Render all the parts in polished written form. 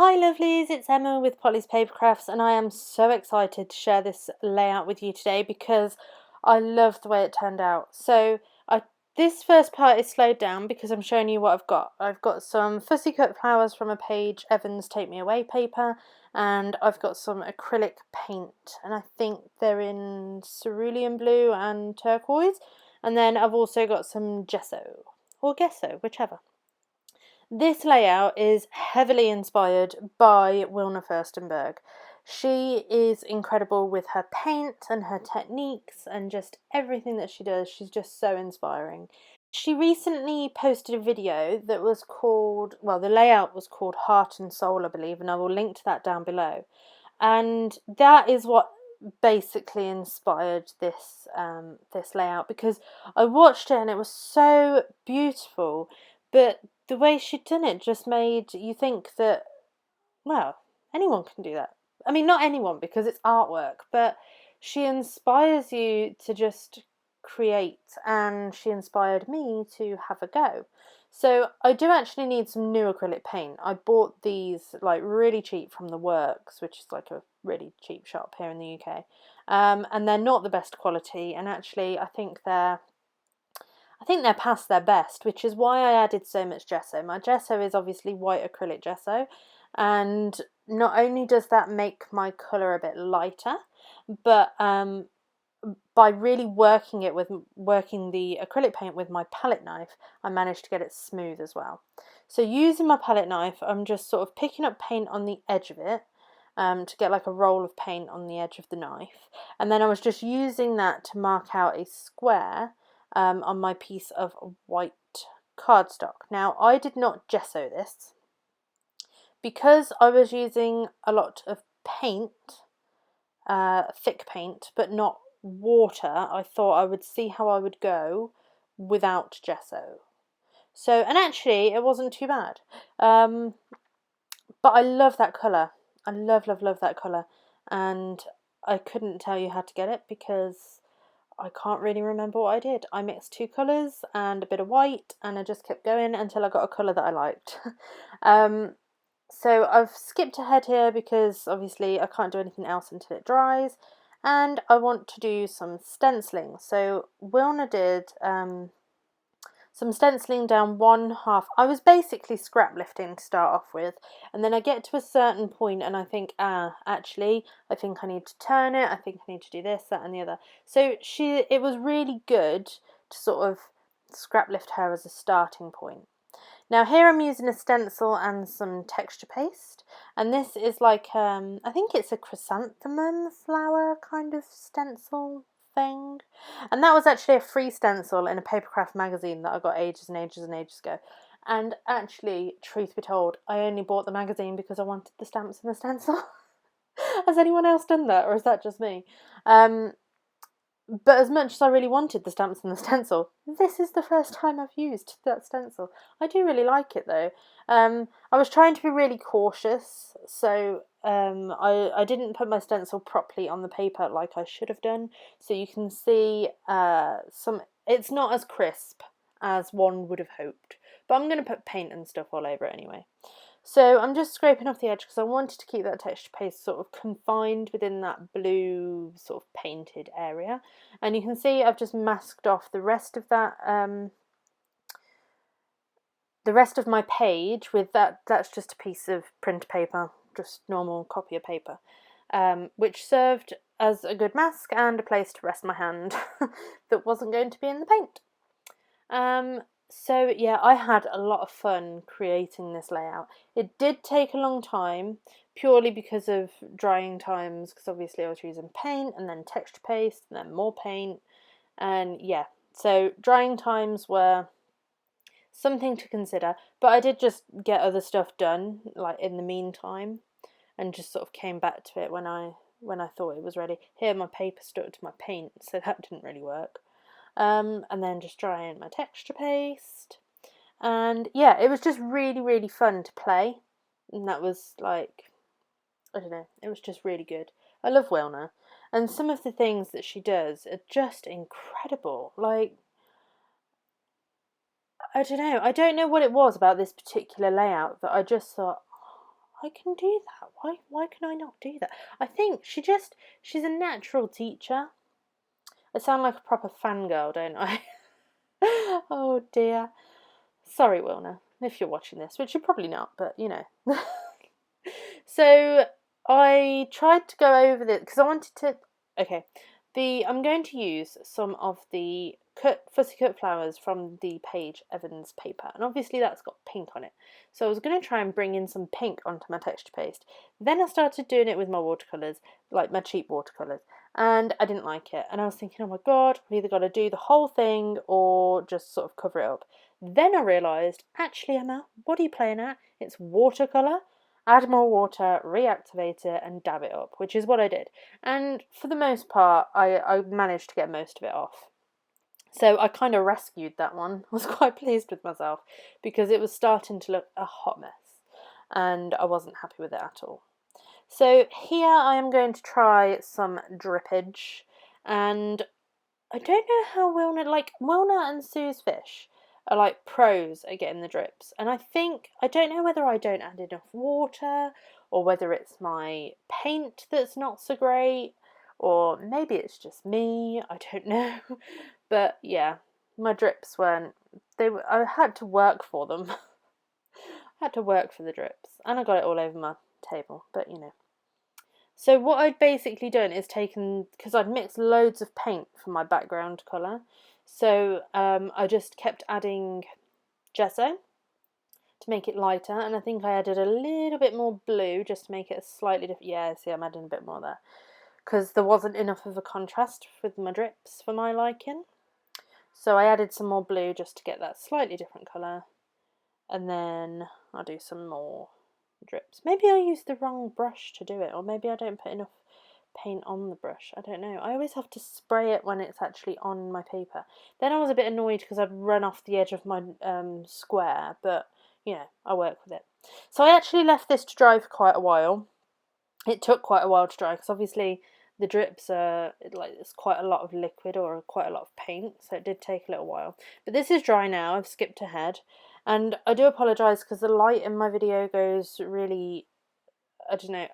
Hi lovelies, it's Emma with Polly's Paper Crafts, and I am so excited to share this layout with you today because I love the way it turned out. This first part is slowed down because I'm showing you what I've got. I've got some fussy cut flowers from a page Evans Take Me Away paper, and I've got some acrylic paint, and I think they're in cerulean blue and turquoise, and then I've also got some gesso, or gesso, whichever. This layout is heavily inspired by Wilna Furstenberg. She is incredible with her paint and her techniques and just everything that she does. She's just so inspiring. She recently posted a video that was called, well, the layout was called Heart and Soul, I believe, and I will link to that down below. And that is what basically inspired this layout, because I watched it and it was so beautiful, but the way she'd done it just made you think that, well, anyone can do that. I mean, not anyone because it's artwork, but she inspires you to just create, and she inspired me to have a go. So I do actually need some new acrylic paint. I bought these like really cheap from The Works, which is like a really cheap shop here in the UK. And they're not the best quality, and actually I think they're past their best, which is why I added so much gesso. My gesso is obviously white acrylic gesso, and not only does that make my colour a bit lighter, but by really working the acrylic paint with my palette knife, I managed to get it smooth as well. So using my palette knife, I'm just sort of picking up paint on the edge of it, to get like a roll of paint on the edge of the knife, and then I was just using that to mark out a square on my piece of white cardstock. Now, I did not gesso this because I was using a lot of paint, thick paint, but not water. I thought I would see how I would go without gesso. So, and actually, it wasn't too bad. But I love that colour. I love that colour, and I couldn't tell you how to get it because I can't really remember what I did. I mixed two colours and a bit of white, and I just kept going until I got a colour that I liked. So I've skipped ahead here because obviously I can't do anything else until it dries, and I want to do some stenciling. So Wilna did some stenciling down one half. I was basically scrap lifting to start off with, and then I get to a certain point and I think, actually, I think I need to turn it, I think I need to do this, that and the other. So it was really good to sort of scrap lift her as a starting point. Now here I'm using a stencil and some texture paste, and this is like, I think it's a chrysanthemum flower kind of stencil thing, and that was actually a free stencil in a papercraft magazine that I got ages and ages and ages ago. And actually, truth be told, I only bought the magazine because I wanted the stamps and the stencil. Has anyone else done that, or is that just me? But as much as I really wanted the stamps and the stencil, this is the first time I've used that stencil. I do really like it though. I was trying to be really cautious, so I didn't put my stencil properly on the paper like I should have done. So you can see it's not as crisp as one would have hoped. But I'm going to put paint and stuff all over it anyway. So I'm just scraping off the edge because I wanted to keep that texture paste sort of confined within that blue sort of painted area. And you can see I've just masked off the rest of that, the rest of my page with that. That's just a piece of print paper, just normal copier paper, which served as a good mask and a place to rest my hand that wasn't going to be in the paint. So yeah, I had a lot of fun creating this layout. It did take a long time, purely because of drying times, because obviously I was using paint and then texture paste and then more paint, and yeah, so drying times were something to consider, but I did just get other stuff done like in the meantime, and just sort of came back to it when I thought it was ready. Here my paper stuck to my paint, so that didn't really work. And then just drying my texture paste, and yeah, it was just really fun to play, and that was like, I don't know, it was just really good. I love Wilna, and some of the things that she does are just incredible. Like, I don't know what it was about this particular layout that I just thought, I can do that. Why can I not do that? I think she's a natural teacher. I sound like a proper fangirl, don't I? Oh dear. Sorry, Wilna, if you're watching this, which you're probably not, but you know. So I tried to go over this because I wanted to. Okay, I'm going to use some of the fussy cut flowers from the Paige Evans paper, and obviously that's got pink on it. So I was going to try and bring in some pink onto my texture paste. Then I started doing it with my watercolours, like my cheap watercolours, and I didn't like it. And I was thinking, oh my god, I've either got to do the whole thing or just sort of cover it up. Then I realised, actually, Emma, what are you playing at? It's watercolour. Add more water, reactivate it, and dab it up, which is what I did. And for the most part, I managed to get most of it off. So I kind of rescued that one. I was quite pleased with myself because it was starting to look a hot mess, and I wasn't happy with it at all. So here I am going to try some drippage, and I don't know how Wilna and Sue's fish are like pros at getting the drips, and I don't know whether I don't add enough water or whether it's my paint that's not so great, or maybe it's just me, I don't know. But yeah, my drips weren't, I had to work for them. I had to work for the drips, and I got it all over my table, but you know. So what I'd basically done is taken, because I'd mixed loads of paint for my background colour, so I just kept adding gesso to make it lighter, and I think I added a little bit more blue just to make it a slightly different. Yeah, see, I'm adding a bit more there because there wasn't enough of a contrast with my drips for my liking. So I added some more blue just to get that slightly different colour, and then I'll do some more drips. Maybe I used the wrong brush to do it, or maybe I don't put enough paint on the brush. I don't know. I always have to spray it when it's actually on my paper. Then I was a bit annoyed because I'd run off the edge of my square, but you know, I work with it. So I actually left this to dry for quite a while. It took quite a while to dry because obviously the drips are like it's quite a lot of liquid or quite a lot of paint, so it did take a little while. But this is dry now. I've skipped ahead, and I do apologise because the light in my video goes really, I don't know,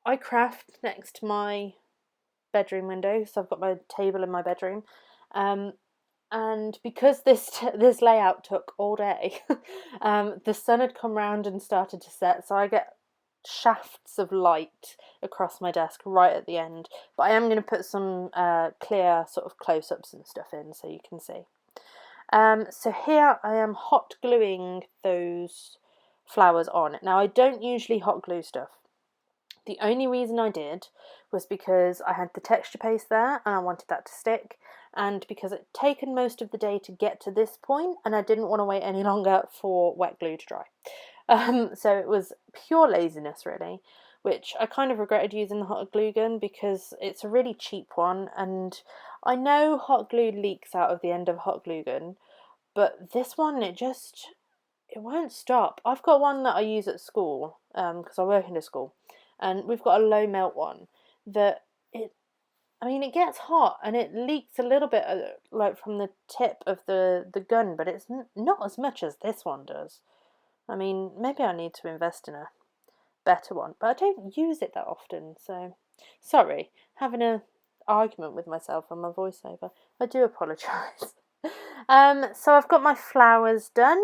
I craft next to my bedroom window, so I've got my table in my bedroom, and because this layout took all day, the sun had come round and started to set, so I get shafts of light across my desk right at the end. But I am going to put some clear sort of close-ups and stuff in so you can see. So here I am hot gluing those flowers on. Now I don't usually hot glue stuff. The only reason I did was because I had the texture paste there and I wanted that to stick, and because it had taken most of the day to get to this point and I didn't want to wait any longer for wet glue to dry. So it was pure laziness really, which I kind of regretted using the hot glue gun because it's a really cheap one, and I know hot glue leaks out of the end of a hot glue gun, but this one it won't stop. I've got one that I use at school because I work in a school, and we've got a low melt one that it gets hot and it leaks a little bit like from the tip of the gun, but it's not as much as this one does. I mean, maybe I need to invest in a better one, but I don't use it that often, so sorry, having an argument with myself on my voiceover. I do apologise. So I've got my flowers done,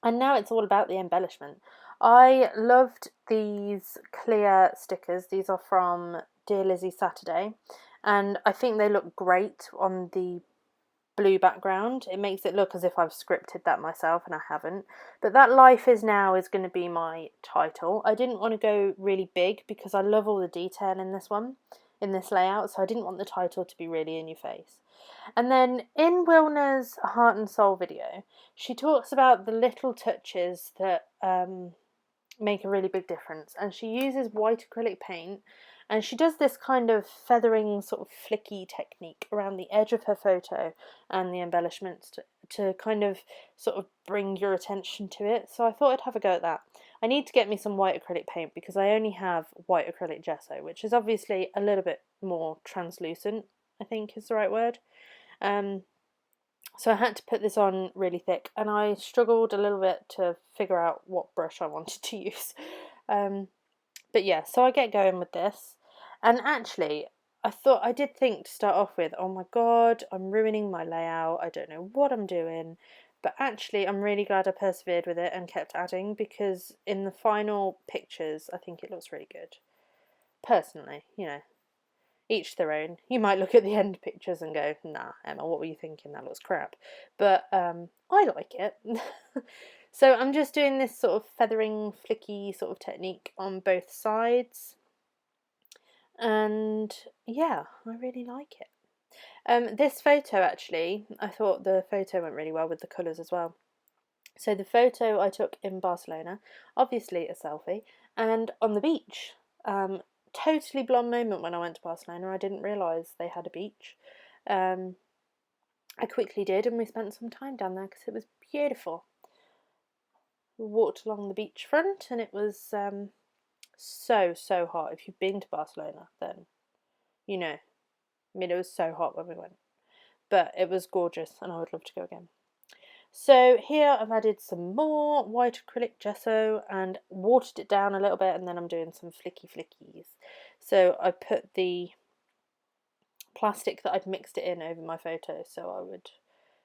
and now it's all about the embellishment. I loved these clear stickers. These are from Dear Lizzie Saturday, and I think they look great on the blue background. It makes it look as if I've scripted that myself, and I haven't. But that Life Is Now is going to be my title. I didn't want to go really big because I love all the detail in this one, in this layout, so I didn't want the title to be really in your face. And then in Wilna's Heart and Soul video, she talks about the little touches that make a really big difference, and she uses white acrylic paint, and she does this kind of feathering sort of flicky technique around the edge of her photo and the embellishments to kind of sort of bring your attention to it. So I thought I'd have a go at that. I need to get me some white acrylic paint because I only have white acrylic gesso, which is obviously a little bit more translucent, I think is the right word. So I had to put this on really thick, and I struggled a little bit to figure out what brush I wanted to use. But yeah, so I get going with this. And actually, I did think to start off with, oh my god, I'm ruining my layout, I don't know what I'm doing. But actually, I'm really glad I persevered with it and kept adding, because in the final pictures, I think it looks really good. Personally, you know, each their own. You might look at the end pictures and go, nah, Emma, what were you thinking? That looks crap. But I like it. So I'm just doing this sort of feathering, flicky sort of technique on both sides. And yeah, I really like it. This photo, actually, I thought the photo went really well with the colours as well. So the photo I took in Barcelona, obviously a selfie, and on the beach. Totally blonde moment when I went to Barcelona. I didn't realise they had a beach. I quickly did, and we spent some time down there because it was beautiful. We walked along the beachfront, and it was so hot. If you've been to Barcelona, then you know. I mean, it was so hot when we went, but it was gorgeous, and I would love to go again. So here I've added some more white acrylic gesso and watered it down a little bit, and then I'm doing some flickies. So I put the plastic that I'd mixed it in over my photo, so I would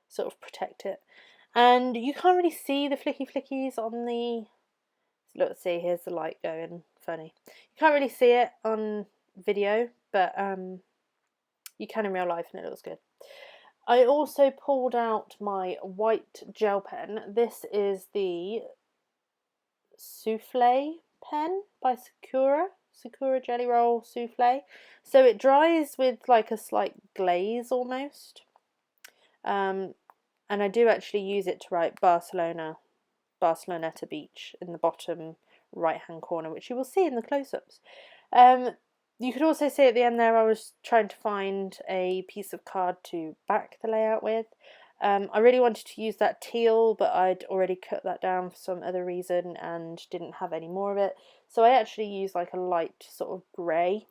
sort of protect it. And you can't really see the flickies on the... Let's see, here's the light going funny. You can't really see it on video, but you can in real life, and it looks good. I also pulled out my white gel pen. This is the Souffle pen by Sakura Jelly Roll Souffle. So it dries with like a slight glaze almost. And I do actually use it to write Barceloneta Beach in the bottom right hand corner, which you will see in the close-ups. You could also see at the end there I was trying to find a piece of card to back the layout with. I really wanted to use that teal, but I'd already cut that down for some other reason and didn't have any more of it. So I actually used like a light sort of grey,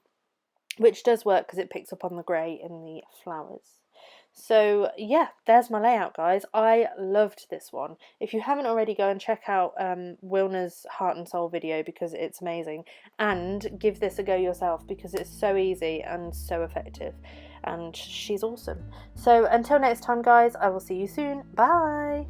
which does work because it picks up on the grey in the flowers. So yeah, there's my layout, guys. I loved this one. If you haven't already, go and check out Wilna's Heart and Soul video because it's amazing. And give this a go yourself because it's so easy and so effective. And she's awesome. So until next time, guys, I will see you soon. Bye!